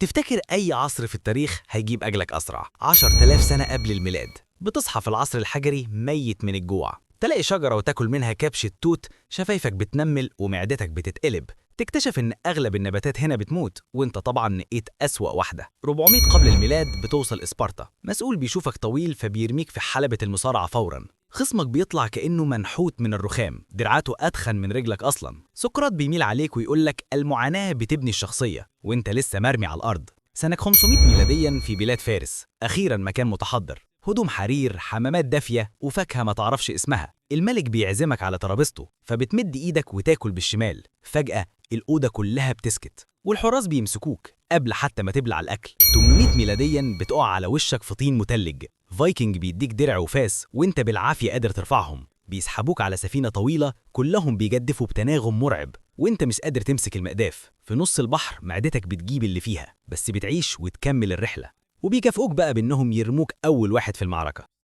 تفتكر أي عصر في التاريخ هيجيب أجلك أسرع؟ 10,000 سنة قبل الميلاد بتصحى في العصر الحجري ميت من الجوع، تلاقي شجرة وتاكل منها كبشة توت، شفايفك بتنمل ومعدتك بتتقلب. تكتشف إن أغلب النباتات هنا بتموت، وإنت طبعا نقيت أسوأ واحدة. 400 قبل الميلاد بتوصل إسبارتا، مسؤول بيشوفك طويل فبيرميك في حلبة المصارعة فوراً. خصمك بيطلع كأنه منحوت من الرخام، دراعاته أتخن من رجلك أصلاً. سقراط بيميل عليك ويقولك المعاناة بتبني الشخصية، وإنت لسه مرمي على الأرض. سنة 500 ميلادياً في بلاد فارس، أخيراً مكان متحضر، هدوم حرير، حمامات دافية، وفاكهة ما تعرفش اسمها. الملك بيعزمك على ترابيزته، فبتمد إيدك وتاكل بالشمال. فجأة الأوضة كلها بتسكت، والحراس بيمسكوك قبل حتى ما تبلع الأكل. 800 ميلادياً بتقع على وشك في طين متلج. فايكنج بيديك درع وفاس وانت بالعافية قادر ترفعهم، بيسحبوك على سفينة طويلة كلهم بيجدفوا بتناغم مرعب وانت مش قادر تمسك المقداف. في نص البحر معدتك بتجيب اللي فيها، بس بتعيش وتكمل الرحلة. وبيكافئوك بقى بانهم يرموك اول واحد في المعركة.